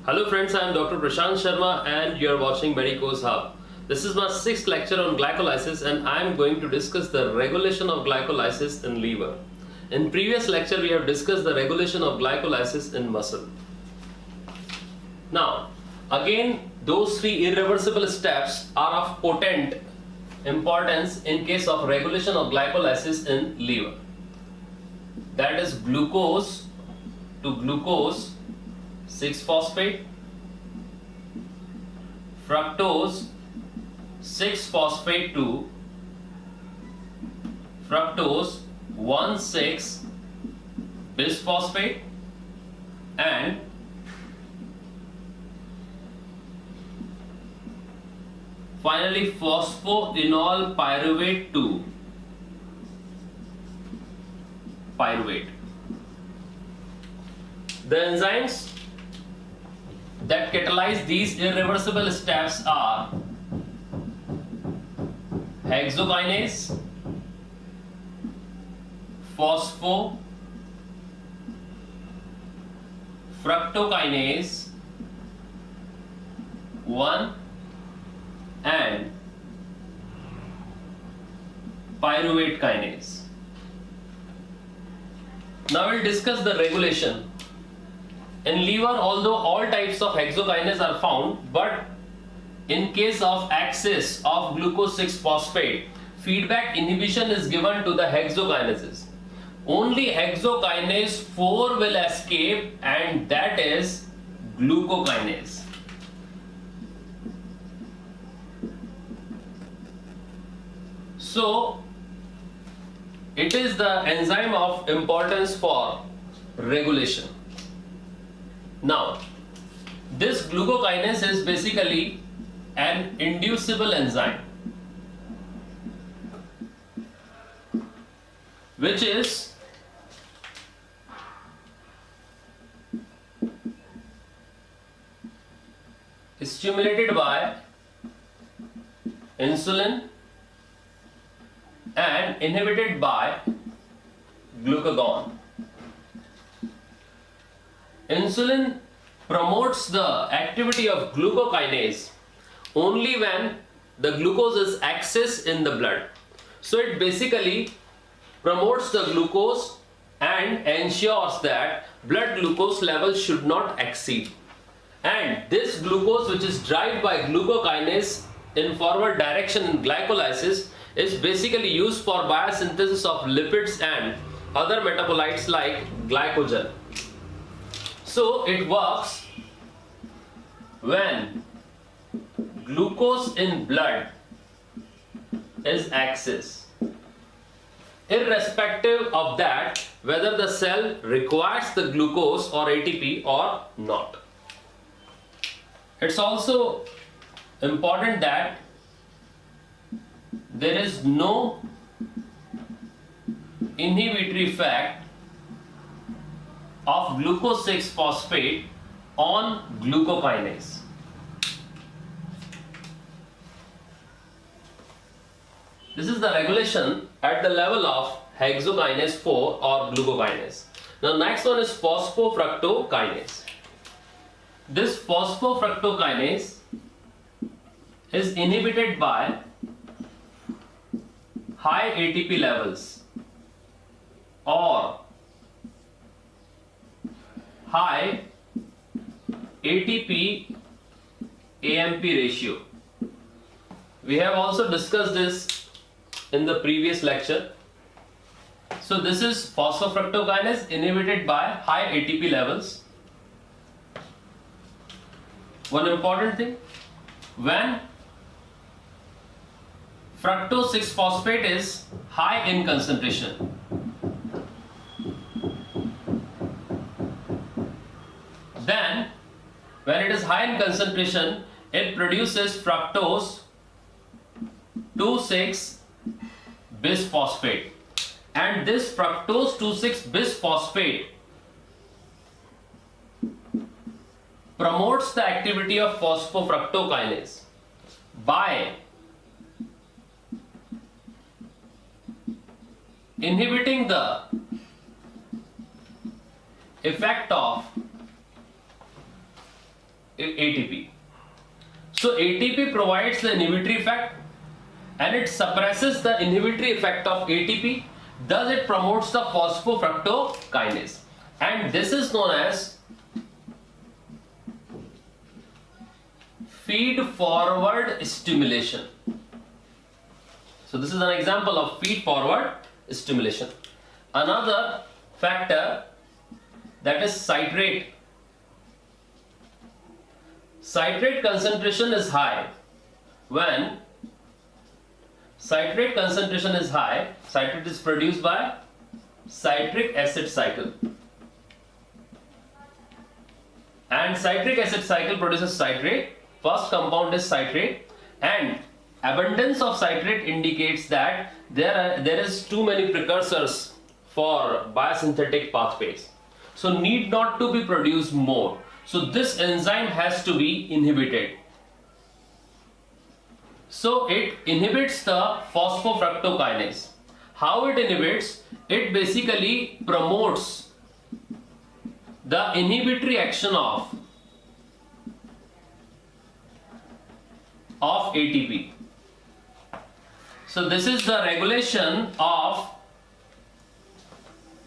Hello friends, I am Dr. Prashant Sharma and you are watching MEDICO'S Hub. This is my 6th lecture on glycolysis and I am going to discuss the regulation of glycolysis in liver. In previous lecture we have discussed the regulation of glycolysis in muscle. Now, again those 3 irreversible steps are of potent importance in case of regulation of glycolysis in liver. That is glucose to glucose 6-phosphate, fructose 6-phosphate to fructose 1,6-bisphosphate and finally phosphoenol pyruvate to pyruvate. The enzymes that catalyze these irreversible steps are hexokinase, fructokinase 1 and pyruvate kinase. Now we'll discuss the regulation. In liver, although all types of hexokinase are found, but in case of excess of glucose 6-phosphate, feedback inhibition is given to the hexokinases. Only hexokinase 4 will escape, and that is glucokinase. So, it is the enzyme of importance for regulation. Now, this glucokinase is basically an inducible enzyme which is stimulated by insulin and inhibited by glucagon. Insulin promotes the activity of glucokinase only when the glucose is excess in the blood. So it basically promotes the glucose and ensures that blood glucose levels should not exceed. And this glucose, which is derived by glucokinase in forward direction in glycolysis, is basically used for biosynthesis of lipids and other metabolites like glycogen. So it works when glucose in blood is excess, irrespective of that whether the cell requires the glucose or ATP or not. It's also important that there is no inhibitory effect of glucose 6-phosphate on glucokinase. This is the regulation at the level of hexokinase 4 or glucokinase. Now next one is phosphofructokinase. This phosphofructokinase is inhibited by high ATP levels or high ATP AMP ratio. We have also discussed this in the previous lecture. So this is phosphofructokinase inhibited by high ATP levels. One important thing, when fructose 6-phosphate is high in concentration, then when it is high in concentration, it produces fructose 2,6-bisphosphate, and this fructose 2,6-bisphosphate promotes the activity of phosphofructokinase by inhibiting the effect of ATP. So ATP provides the inhibitory effect and it suppresses the inhibitory effect of ATP. Thus it promotes the phosphofructokinase, and this is known as feed forward stimulation. So this is an example of feed forward stimulation. Another factor, that is citrate. Citrate concentration is high. When citrate concentration is high, citrate is produced by citric acid cycle. And citric acid cycle produces citrate. First compound is citrate, and abundance of citrate indicates that there is too many precursors for biosynthetic pathways. So need not to be produced more. So this enzyme has to be inhibited. So it inhibits the phosphofructokinase. How it inhibits? It basically promotes the inhibitory action of ATP. So this is the regulation of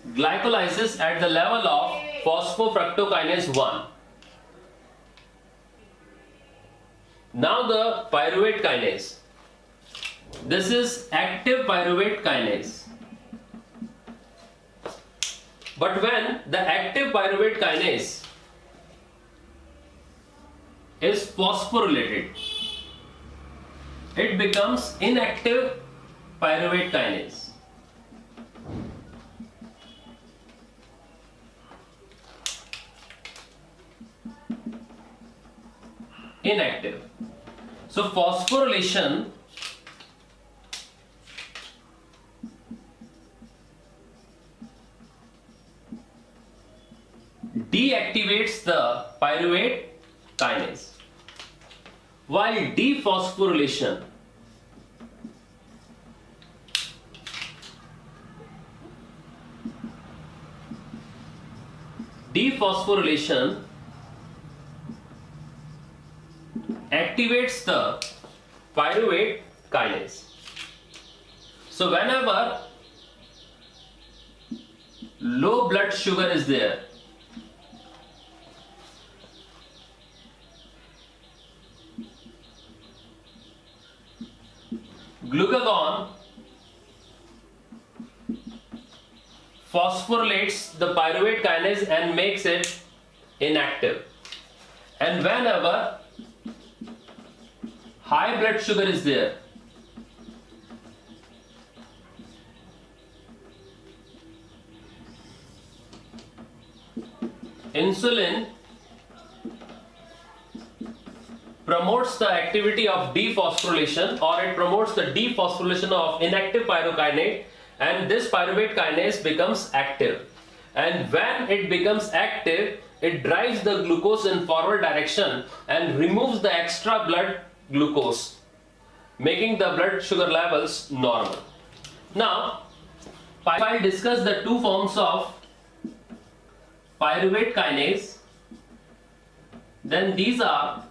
glycolysis at the level of phosphofructokinase 1. Now the pyruvate kinase. This is active pyruvate kinase. But when the active pyruvate kinase is phosphorylated, it becomes inactive pyruvate kinase. Inactive. So phosphorylation deactivates the pyruvate kinase, while dephosphorylation activates the pyruvate kinase. So whenever low blood sugar is there, glucagon phosphorylates the pyruvate kinase and makes it inactive. And whenever high blood sugar is there, insulin promotes the activity of dephosphorylation, or it promotes the dephosphorylation of inactive pyrokinase, and this pyruvate kinase becomes active. And when it becomes active, it drives the glucose in forward direction and removes the extra blood glucose, making the blood sugar levels normal. Now, I'll discuss the two forms of pyruvate kinase. Then these are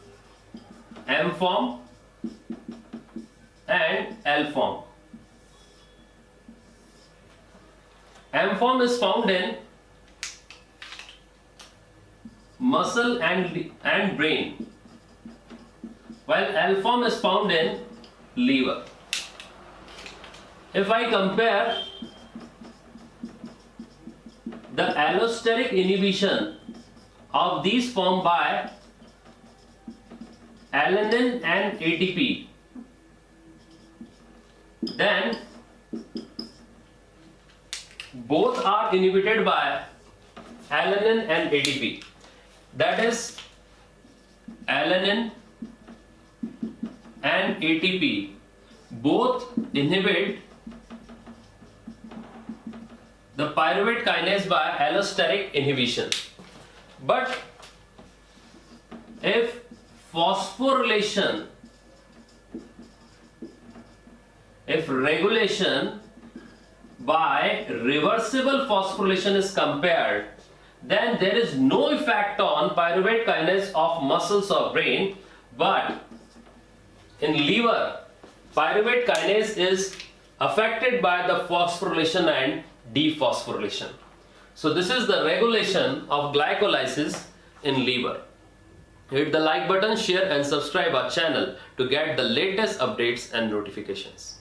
M form and L form. M form is found in muscle and brain, while L form is found in liver. If I compare the allosteric inhibition of these form by alanine and ATP, then both are inhibited by alanine and ATP. That is, alanine and ATP both inhibit the pyruvate kinase by allosteric inhibition. But if phosphorylation, if regulation by reversible phosphorylation is compared, then there is no effect on pyruvate kinase of muscles or brain, but in liver, pyruvate kinase is affected by the phosphorylation and dephosphorylation. So this is the regulation of glycolysis in liver. Hit the like button, share and subscribe our channel to get the latest updates and notifications.